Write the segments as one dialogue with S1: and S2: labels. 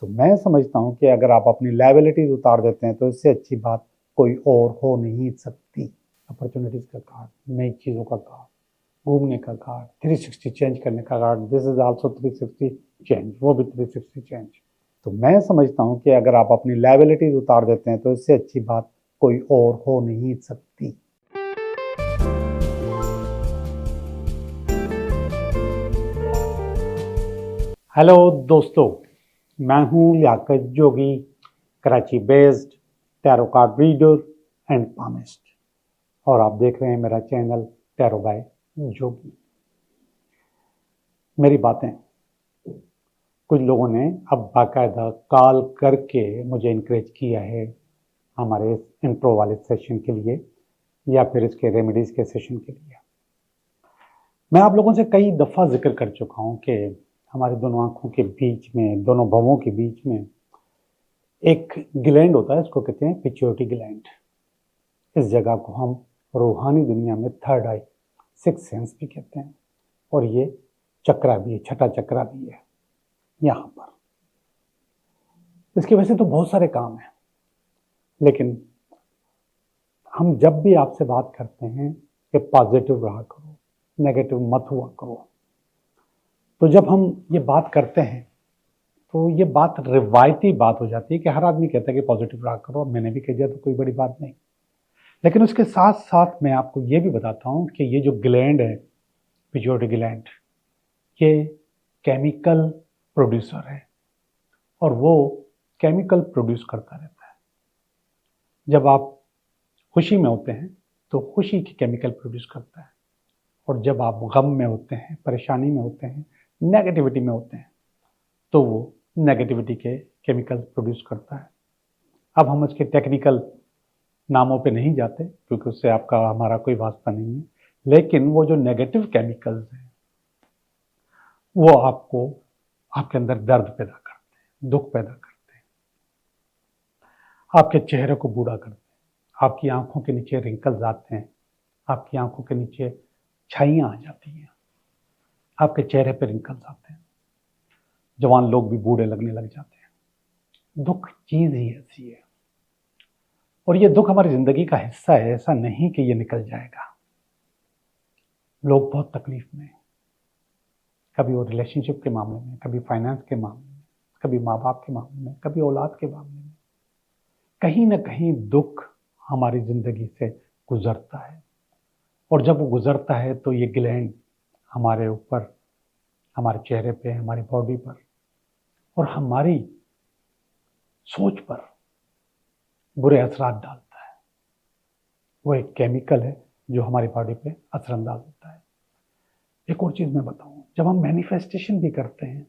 S1: तो मैं समझता हूँ कि अगर आप अपनी लायबिलिटीज उतार देते हैं तो इससे अच्छी बात कोई और हो नहीं सकती। अपॉर्चुनिटीज का कार्ड, नई चीज़ों का कार्ड, घूमने का कार्ड, 360 चेंज करने का card, this is also 360 change, वो भी 360 चेंज। तो मैं समझता हूँ कि अगर आप अपनी लायबिलिटीज उतार देते हैं तो इससे अच्छी बात कोई और हो नहीं सकती। हेलो दोस्तों, मैं हूँ Liaquat Jogi, Karachi based tarot card reader and palmist, और आप देख रहे हैं मेरा चैनल टैरो बाय जोगी। मेरी बातें कुछ लोगों ने अब बाकायदा कॉल करके मुझे इनकरेज किया है हमारे इस इंट्रो वाले सेशन के लिए या फिर इसके रेमेडीज के सेशन के लिए। मैं आप लोगों से कई दफ़ा जिक्र कर चुका हूँ कि हमारी दोनों आंखों के बीच में, दोनों भवों के बीच में एक ग्लैंड होता है, इसको कहते हैं पिट्यूटरी ग्लैंड। इस जगह को हम रूहानी दुनिया में थर्ड आई, सिक्स सेंस भी कहते हैं, और ये चक्रा भी है, छठा चक्रा भी है यहाँ पर। इसकी वजह से तो बहुत सारे काम हैं, लेकिन हम जब भी आपसे बात करते हैं कि पॉजिटिव रहा करो, नेगेटिव मत हुआ करो, तो जब हम ये बात करते हैं तो ये बात रिवायती बात हो जाती है कि हर आदमी कहता है कि पॉजिटिव रहा करो। मैंने भी कह दिया तो कोई बड़ी बात नहीं, लेकिन उसके साथ साथ मैं आपको ये भी बताता हूँ कि ये जो ग्लैंड है, पिट्यूटरी ग्लैंड, ये केमिकल प्रोड्यूसर है और वो केमिकल प्रोड्यूस करता रहता है। जब आप खुशी में होते हैं तो खुशी की केमिकल प्रोड्यूस करता है, और जब आप गम में होते हैं, परेशानी में होते हैं, नेगेटिविटी में होते हैं, तो वो नेगेटिविटी के केमिकल प्रोड्यूस करता है। अब हम उसके टेक्निकल नामों पे नहीं जाते क्योंकि उससे आपका हमारा कोई वास्ता नहीं है, लेकिन वो जो नेगेटिव केमिकल्स हैं वो आपको, आपके अंदर दर्द पैदा करते हैं, दुख पैदा करते हैं, आपके चेहरे को बूढ़ा करते हैं, आपकी आंखों के नीचे रिंकल्स आते हैं, आपकी आंखों के नीचे छाइयाँ आ जाती हैं, आपके चेहरे पे रिंकल्स आते हैं, जवान लोग भी बूढ़े लगने लग जाते हैं। दुख चीज ही ऐसी है, और ये दुख हमारी जिंदगी का हिस्सा है। ऐसा नहीं कि ये निकल जाएगा। लोग बहुत तकलीफ में, कभी वो रिलेशनशिप के मामले में, कभी फाइनेंस के मामले में, कभी माँ बाप के मामले में, कभी औलाद के मामले में, कहीं ना कहीं दुख हमारी जिंदगी से गुजरता है। और जब वो गुजरता है तो ये ग्लैंड हमारे ऊपर, हमारे चेहरे पे, हमारी बॉडी पर और हमारी सोच पर बुरे असरात डालता है। वो एक केमिकल है जो हमारी बॉडी पे असरअंदाज होता है। एक और चीज़ मैं बताऊं, जब हम मैनिफेस्टेशन भी करते हैं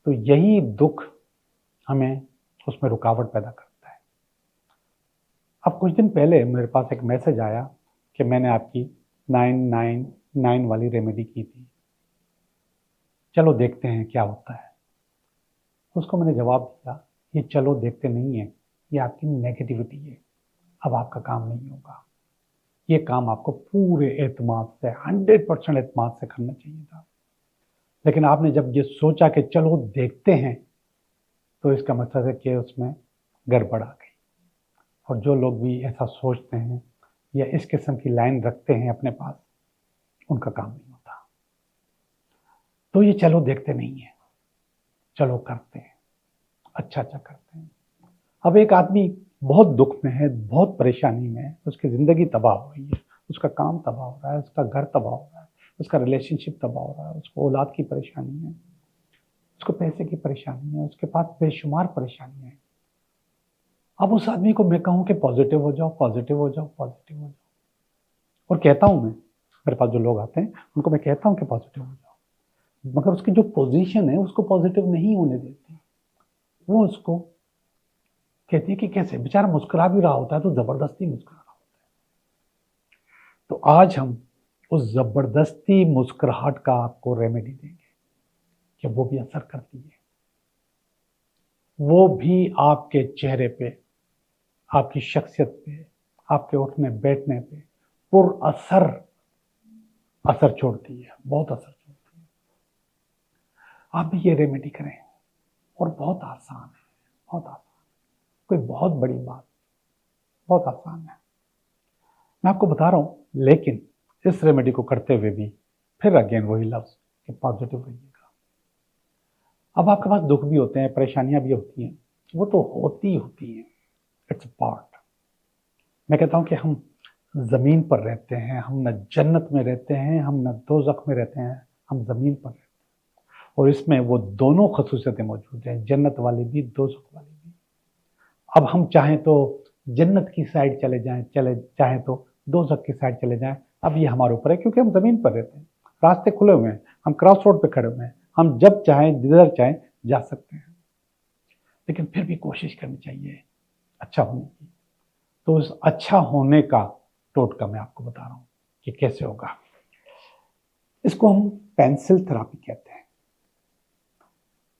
S1: तो यही दुख हमें उसमें रुकावट पैदा करता है। अब कुछ दिन पहले मेरे पास एक मैसेज आया कि मैंने आपकी 999 वाली रेमेडी की थी, चलो देखते हैं क्या होता है। उसको मैंने जवाब दिया, ये चलो देखते नहीं है, ये आपकी नेगेटिविटी है, अब आपका काम नहीं होगा। ये काम आपको पूरे एतमाद से, 100% एतमाद से करना चाहिए था, लेकिन आपने जब ये सोचा कि चलो देखते हैं, तो इसका मतलब है कि उसमें गड़बड़ आ गई। और जो लोग भी ऐसा सोचते हैं या इस किस्म की लाइन रखते हैं अपने पास, उनका काम नहीं होता। तो ये चलो देखते नहीं है, चलो करते हैं, अच्छा करते हैं। अब एक आदमी बहुत दुख में है, बहुत परेशानी में है, उसकी ज़िंदगी तबाह हो रही है, उसका काम तबाह हो रहा है, उसका घर तबाह हो रहा है, उसका रिलेशनशिप तबाह हो रहा है, उसको औलाद की परेशानी है, उसको पैसे की परेशानी है, उसके पास बेशुमार परेशानी है। अब उस आदमी को मैं कहूँ कि पॉजिटिव हो जाओ, पॉजिटिव हो जाओ, पॉजिटिव हो जाओ, और कहता हूँ मैं, मेरे पास जो लोग आते हैं उनको मैं कहता हूँ कि पॉजिटिव हो जाओ, मगर उसकी जो पोजीशन है उसको पॉजिटिव नहीं होने देती। वो उसको कहती है कि कैसे, बेचारा मुस्कुरा भी रहा होता है तो जबरदस्ती मुस्कुरा रहा होता है। तो आज हम उस जबरदस्ती मुस्कुराहट का आपको रेमेडी देंगे कि वो भी असर करती है, वो भी आपके चेहरे पे, आपकी शख्सियत पे, आपके उठने बैठने पे असर छोड़ती है, बहुत असर छोड़ती है। आप भी ये रेमेडी करें, और बहुत आसान है। कोई बहुत बड़ी बात, बहुत आसान है, मैं आपको बता रहा हूँ। लेकिन इस रेमेडी को करते हुए भी फिर अगेन वही लफ्ज कि पॉजिटिव रहिएगा। अब आपके पास दुख भी होते हैं, परेशानियां भी होती हैं, वो तो होती होती हैं, इट्स पार्ट। मैं कहता हूँ कि हम ज़मीन पर रहते हैं, हम न जन्नत में रहते हैं, हम न दोज़ख में रहते हैं, हम ज़मीन पर रहते हैं। और इसमें वो दोनों खसूसियतें मौजूद हैं, जन्नत वाली भी, दोज़ख वाली भी। अब हम चाहें तो जन्नत की साइड चले जाएं, चाहें तो दोज़ख की साइड चले जाएं, अब ये हमारे ऊपर है, क्योंकि हम ज़मीन पर रहते हैं, रास्ते खुले हुए हैं, हम क्रॉस रोड पे खड़े हुए हैं, हम जब चाहें जिधर चाहें जा सकते हैं। लेकिन फिर भी कोशिश करनी चाहिए अच्छा होने की। तो उस अच्छा होने का टोटका मैं आपको बता रहा हूँ कि कैसे होगा। इसको हम पेंसिल थेरेपी कहते हैं।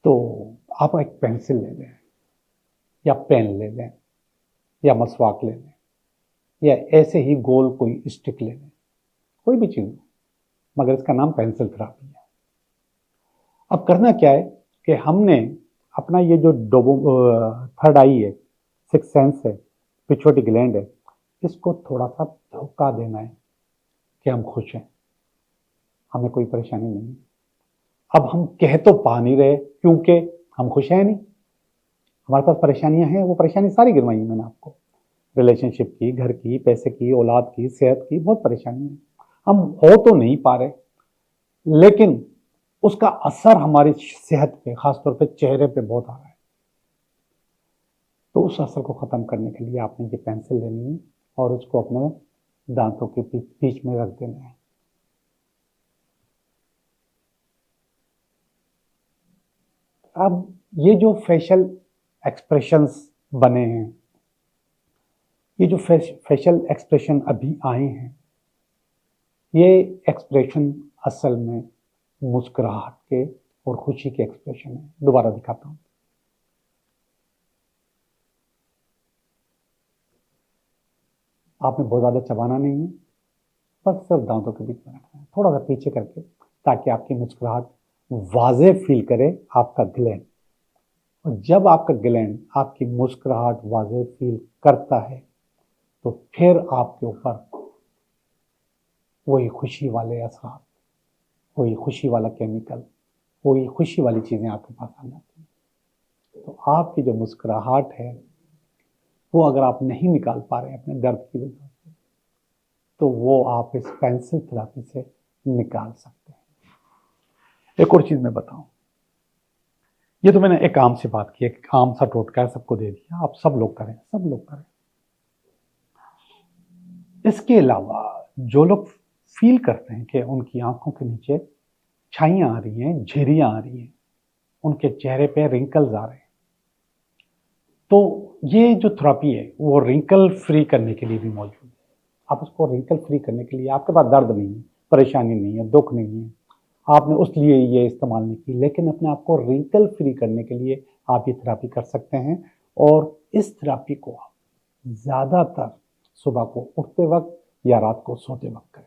S1: तो आप एक पेंसिल ले लें या पेन ले लें या मसवाक ले लें या ऐसे ही गोल कोई स्टिक ले लें, कोई भी चीज़, मगर इसका नाम पेंसिल थेरेपी है। अब करना क्या है कि हमने अपना ये जो थर्ड आई है, सिक्स सेंस है, पिट्यूटरी ग्लैंड है, इसको थोड़ा सा धोखा देना है कि हम खुश हैं, हमें कोई परेशानी नहीं है। अब हम कह तो पा नहीं रहे क्योंकि हम खुश हैं नहीं, हमारे पास परेशानियां हैं, वो परेशानी सारी गिनवाई मैंने आपको, रिलेशनशिप की, घर की, पैसे की, औलाद की, सेहत की, बहुत परेशानी है। हम हो तो नहीं पा रहे, लेकिन उसका असर हमारी सेहत पे, खासतौर पे चेहरे पे बहुत आ रहा है। तो उस असर को ख़त्म करने के लिए आपने ये पेंसिल लेनी है और उसको अपने दांतों के बीच में रख देना है। अब ये जो फेशियल एक्सप्रेशंस बने हैं, ये जो फेशियल एक्सप्रेशन अभी आए हैं, ये एक्सप्रेशन असल में मुस्कुराहट के और खुशी के एक्सप्रेशन है। दोबारा दिखाता हूँ। आपने बहुत ज़्यादा चबाना नहीं है, बस सिर्फ दांतों के बीच में रखना है, थोड़ा सा पीछे करके, ताकि आपकी मुस्कुराहट वाज़े फील करे आपका ग्लैंड। और जब आपका ग्लैंड आपकी मुस्कुराहट वाज़े फील करता है तो फिर आपके ऊपर वही खुशी वाले असर, वही खुशी वाला केमिकल, वही खुशी वाली चीज़ें आपके पास आ जाती हैं। तो आपकी जो मुस्कुराहट है वो अगर आप नहीं निकाल पा रहे हैं अपने दर्द की वजह से, तो वो आप इस पेंसिल थेरेपी से निकाल सकते हैं। एक और चीज़ मैं बताऊं, ये तो मैंने एक आम से बात की, एक आम सा टोटका है, सबको दे दिया, आप सब लोग करें, सब लोग करें। इसके अलावा जो लोग फील करते हैं कि उनकी आंखों के नीचे छाइयाँ आ रही हैं, झिर्रियाँ आ रही हैं, उनके चेहरे पे रिंकल्स आ रहे हैं, तो ये जो थेरेपी है वो रिंकल फ्री करने के लिए भी मौजूद है। आप उसको रिंकल फ्री करने के लिए, आपके पास दर्द नहीं है, परेशानी नहीं है, दुख नहीं है, आपने उस लिए ये इस्तेमाल नहीं की, लेकिन अपने आप को रिंकल फ्री करने के लिए आप ये थेरेपी कर सकते हैं। और इस थेरेपी को आप ज़्यादातर सुबह को उठते वक्त या रात को सोते वक्त करें।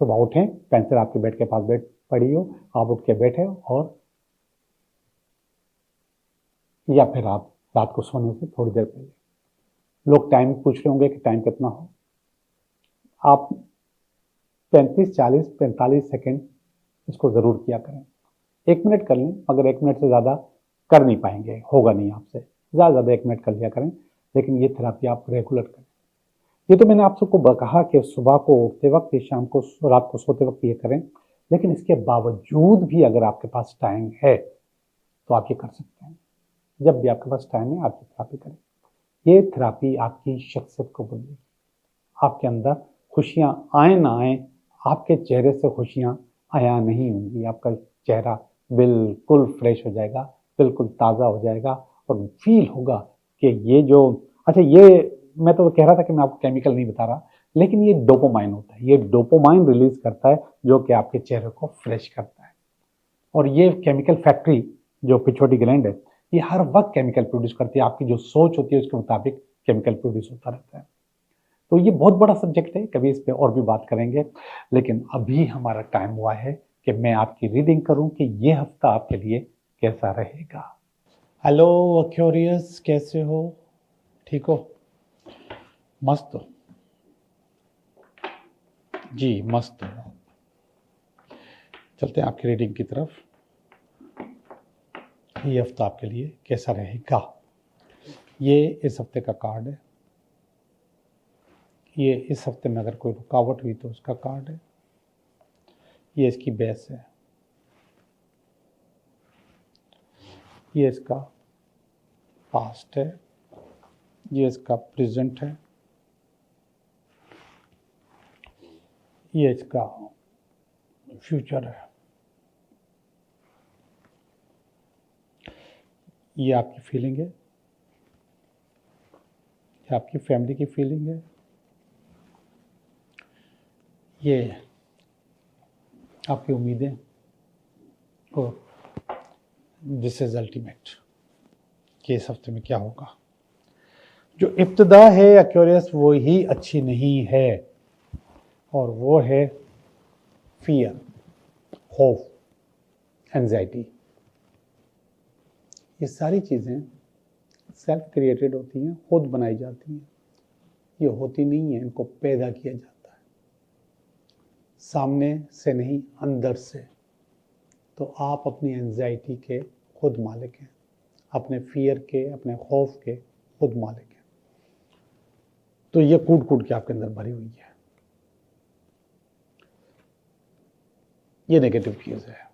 S1: सुबह उठें, पेंसिल आपके बेड के पास पड़ी हो, आप उठ के बैठे और या फिर आप रात को सोने से थोड़ी देर पहले, लोग टाइम पूछ रहे होंगे कि टाइम कितना हो, आप 35, 40, 45 सेकेंड इसको ज़रूर किया करें। 1 मिनट कर लें, मगर 1 मिनट से ज़्यादा कर नहीं पाएंगे, होगा नहीं आपसे, ज़्यादा ज़्यादा 1 मिनट कर लिया करें, लेकिन ये थेरेपी आप रेगुलर करें। ये तो मैंने आप सबको कहा कि सुबह को उठते वक्त, शाम को, रात को सोते वक्त ये करें, लेकिन इसके बावजूद भी अगर आपके पास टाइम है तो आप ये कर सकते हैं। जब भी आपके पास टाइम है आप ये थेरेपी करें। ये थेरेपी आपकी शख्सियत को बदलेगी, आपके अंदर खुशियाँ आए ना आए, आपके चेहरे से खुशियाँ आया नहीं होंगी, आपका चेहरा बिल्कुल फ्रेश हो जाएगा, बिल्कुल ताज़ा हो जाएगा और फील होगा कि ये जो, अच्छा ये मैं तो कह रहा था कि मैं आपको केमिकल नहीं बता रहा, लेकिन ये डोपामाइन होता है, ये डोपामाइन रिलीज करता है जो कि आपके चेहरे को फ्रेश करता है। और ये केमिकल फैक्ट्री जो पिट्यूटरी ग्लैंड है, ये हर वक्त केमिकल प्रोड्यूस करती है, आपकी जो सोच होती है उसके मुताबिक केमिकल प्रोड्यूस होता रहता है। तो ये बहुत बड़ा सब्जेक्ट है, कभी इस पे और भी बात करेंगे, लेकिन अभी हमारा टाइम हुआ है कि मैं आपकी रीडिंग करूं कि ये हफ्ता आपके लिए कैसा रहेगा। हेलो एक्वेरियस, कैसे हो? ठीक हो? मस्त हो जी, मस्त हो। चलते हैं आपकी रीडिंग की तरफ। ये हफ्ता आपके लिए कैसा रहेगा? ये इस हफ्ते का कार्ड है। ये इस हफ्ते में अगर कोई रुकावट हुई तो उसका कार्ड है। ये इसकी बेस है। ये इसका पास्ट है। ये इसका प्रेजेंट है। ये इसका फ्यूचर है। ये आपकी फीलिंग है। ये आपकी फैमिली की फीलिंग है। ये आपकी उम्मीदें और दिस इज अल्टीमेट कि इस हफ्ते में क्या होगा। जो इब्तिदा है एक्यूरियस वो ही अच्छी नहीं है, और वो है फियर, खौफ, एंजाइटी। ये सारी चीज़ें सेल्फ क्रिएटेड होती हैं, खुद बनाई जाती हैं। ये होती नहीं है, इनको पैदा किया जाता है सामने से नहीं, अंदर से। तो आप अपनी एंजाइटी के खुद मालिक हैं, अपने फियर के, अपने खौफ के खुद मालिक हैं। तो ये कूट कूट के आपके अंदर भरी हुई है। ये नेगेटिव चीज़ है,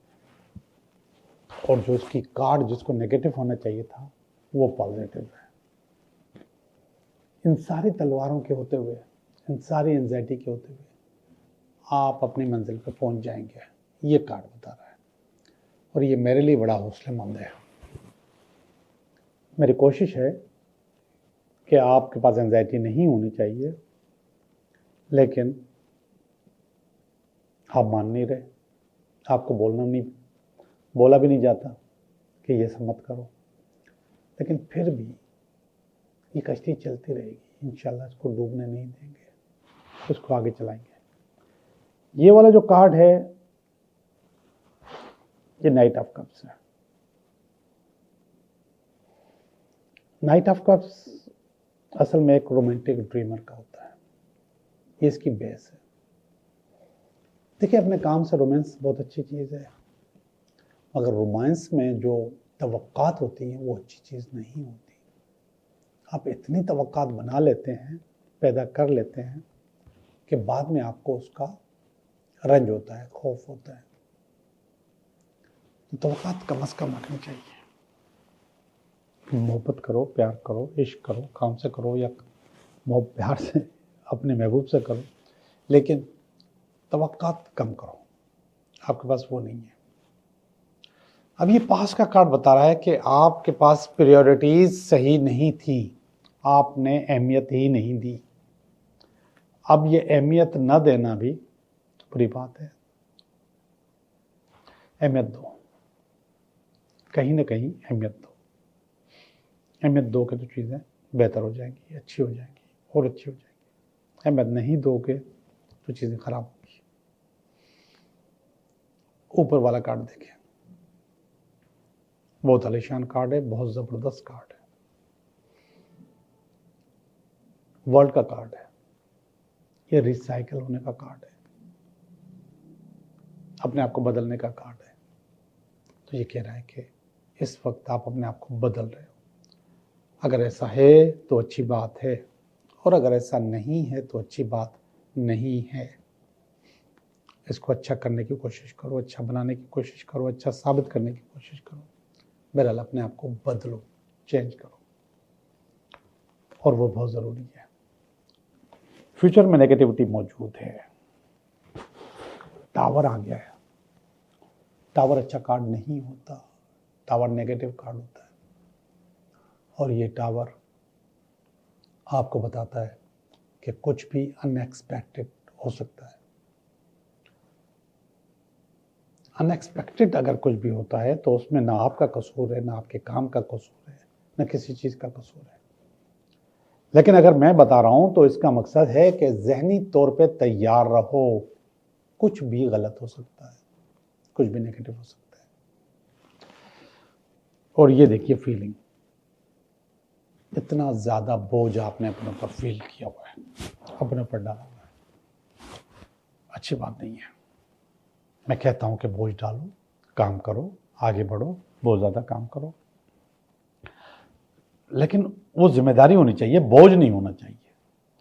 S1: और जो इसकी कार्ड जिसको नेगेटिव होना चाहिए था वो पॉजिटिव है। इन सारी तलवारों के होते हुए, इन सारी एंजाइटी के होते हुए आप अपनी मंजिल पर पहुंच जाएंगे, ये कार्ड बता रहा है। और ये मेरे लिए बड़ा हौसलेमंद है। मेरी कोशिश है कि आपके पास एंजाइटी नहीं होनी चाहिए, लेकिन आप मान नहीं रहे। आपको बोला भी नहीं जाता कि ये सब मत करो, लेकिन फिर भी ये कश्ती चलती रहेगी। इंशाल्लाह इसको डूबने नहीं देंगे, इसको आगे चलाएंगे। ये वाला जो कार्ड है ये नाइट ऑफ कप्स है। नाइट ऑफ कप्स असल में एक रोमांटिक ड्रीमर का होता है। ये इसकी बेस है। देखिए, अपने काम से रोमांस बहुत अच्छी चीज़ है, मगर रोमांस में जो तवक्कात होती हैं वो अच्छी चीज़ नहीं होती। आप इतनी तवक्कात बना लेते हैं, पैदा कर लेते हैं कि बाद में आपको उसका रंज होता है, खौफ होता है। तो तवक्कात कम से कम रखनी चाहिए। मोहब्बत करो, प्यार करो, इश्क करो, काम से करो या प्यार से अपने महबूब से करो, लेकिन तवक्कात कम करो। आपके पास वो नहीं है। अब ये पास का कार्ड बता रहा है कि आपके पास प्रायोरिटीज सही नहीं थी, आपने अहमियत ही नहीं दी। अब ये अहमियत न देना भी बुरी बात है। अहमियत दो, कहीं ना कहीं अहमियत दो। अहमियत दोगे तो चीज़ें बेहतर हो जाएंगी, अच्छी हो जाएंगी और अच्छी हो जाएंगी। अहमियत नहीं दोगे तो चीज़ें खराब होंगी। ऊपर वाला कार्ड देखें, बहुत आलीशान कार्ड है, बहुत ज़बरदस्त कार्ड है। वर्ल्ड का कार्ड है। ये रिसाइकल होने का कार्ड है, अपने आप को बदलने का कार्ड है। तो ये कह रहा है कि इस वक्त आप अपने आप को बदल रहे हो। अगर ऐसा है तो अच्छी बात है, और अगर ऐसा नहीं है तो अच्छी बात नहीं है। इसको अच्छा करने की कोशिश करो, अच्छा बनाने की कोशिश करो, अच्छा साबित करने की कोशिश करो। बहरहाल अपने आप को बदलो, चेंज करो, और वो बहुत ज़रूरी है। फ्यूचर में नेगेटिविटी मौजूद है। टावर आ गया है। टावर अच्छा कार्ड नहीं होता, टावर नेगेटिव कार्ड होता है। और ये टावर आपको बताता है कि कुछ भी अनएक्सपेक्टेड हो सकता है। अनएक्सपेक्टेड अगर कुछ भी होता है तो उसमें ना आपका कसूर है, ना आपके काम का कसूर है, ना किसी चीज़ का कसूर है। लेकिन अगर मैं बता रहा हूं तो इसका मकसद है कि ज़हनी तौर पे तैयार रहो। कुछ भी गलत हो सकता है, कुछ भी नेगेटिव हो सकता है। और ये देखिए फीलिंग, इतना ज़्यादा बोझ आपने अपने ऊपर फील किया हुआ है, अपने ऊपर डाला हुआ है, अच्छी बात नहीं है। मैं कहता हूँ कि बोझ डालो, काम करो, आगे बढ़ो, बहुत ज़्यादा काम करो, लेकिन वो जिम्मेदारी होनी चाहिए, बोझ नहीं होना चाहिए।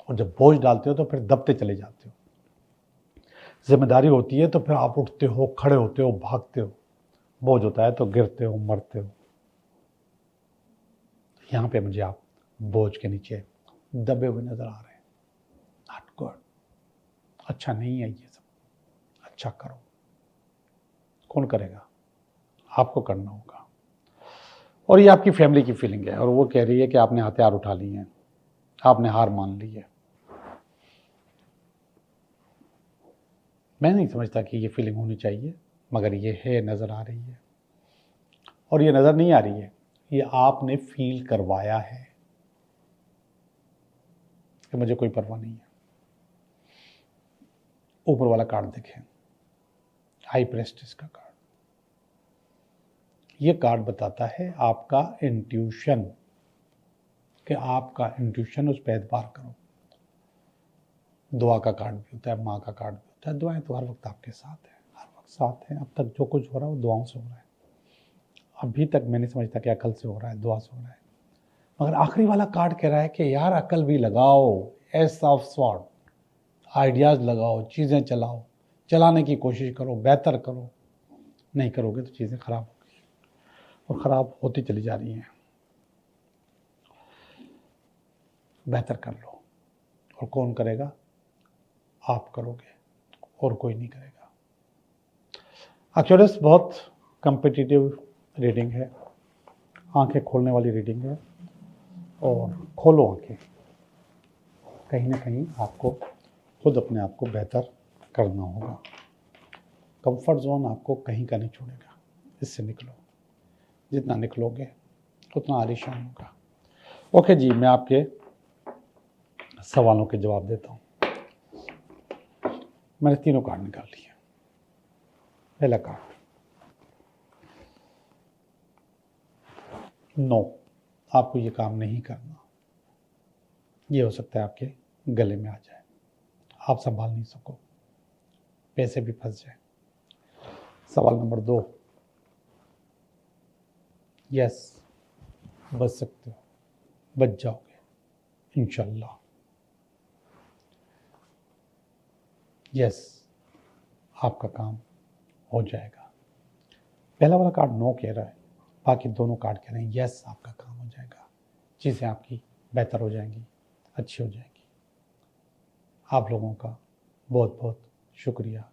S1: और जब बोझ डालते हो तो फिर दबते चले जाते हो। जिम्मेदारी होती है तो फिर आप उठते हो, खड़े होते हो, भागते हो। बोझ होता है तो गिरते हो, मरते हो। यहाँ पे मुझे आप बोझ के नीचे दबे हुए नजर आ रहे हैं। नॉट गुड, अच्छा नहीं है ये सब। अच्छा करो। कौन करेगा? आपको करना होगा। और ये आपकी फैमिली की फीलिंग है, और वो कह रही है कि आपने हथियार उठा लिए हैं, आपने हार मान ली है। मैं नहीं समझता कि ये फीलिंग होनी चाहिए, मगर ये है, नज़र आ रही है। और ये नज़र नहीं आ रही है, ये आपने फील करवाया है कि मुझे कोई परवाह नहीं है। ऊपर वाला कार्ड देखें, हाई प्रेस्टिस का कार्ड। ये कार्ड बताता है आपका इंट्यूशन, कि आपका इंट्यूशन उस पर एतबार करो। दुआ का कार्ड भी होता है, माँ का कार्ड भी होता है। दुआएं तो हर वक्त आपके साथ है, हर वक्त साथ हैं। अब तक जो कुछ हो रहा है वो दुआओं से हो रहा है। अभी तक मैं नहीं समझता कि अकल से हो रहा है, दुआ से हो रहा है। मगर आखिरी वाला कार्ड कह रहा है कि यार अकल भी लगाओ, एस ऑफ स्वॉर्ड, आइडियाज़ लगाओ, चीज़ें चलाओ, चलाने की कोशिश करो, बेहतर करो। नहीं करोगे तो चीज़ें खराब होगी, और ख़राब होती चली जा रही हैं। बेहतर कर लो। और कौन करेगा? आप करोगे, और कोई नहीं करेगा। एक्चुअली बहुत कम्पिटिटिव रीडिंग है, आंखें खोलने वाली रीडिंग है। और खोलो आंखें, कहीं ना कहीं आपको खुद अपने आप को बेहतर करना होगा। कंफर्ट जोन आपको कहीं का नहीं छोड़ेगा, इससे निकलो। जितना निकलोगे उतना आलीशान होगा। ओके जी, मैं आपके सवालों के जवाब देता हूँ। मैंने तीनों कार्ड निकाल लिए। पहला कार्ड, नो, आपको ये काम नहीं करना। ये हो सकता है आपके गले में आ जाए, आप संभाल नहीं सको, पैसे भी फंस जाए। सवाल नंबर 2, यस, बच सकते हो, बच जाओगे इंशाल्लाह। यस, आपका काम हो जाएगा। पहला वाला कार्ड नो कह रहा है, बाकी दोनों कार्ड कह रहे हैं यस, आपका काम हो जाएगा, चीज़ें आपकी बेहतर हो जाएंगी, अच्छी हो जाएंगी। आप लोगों का बहुत बहुत शुक्रिया।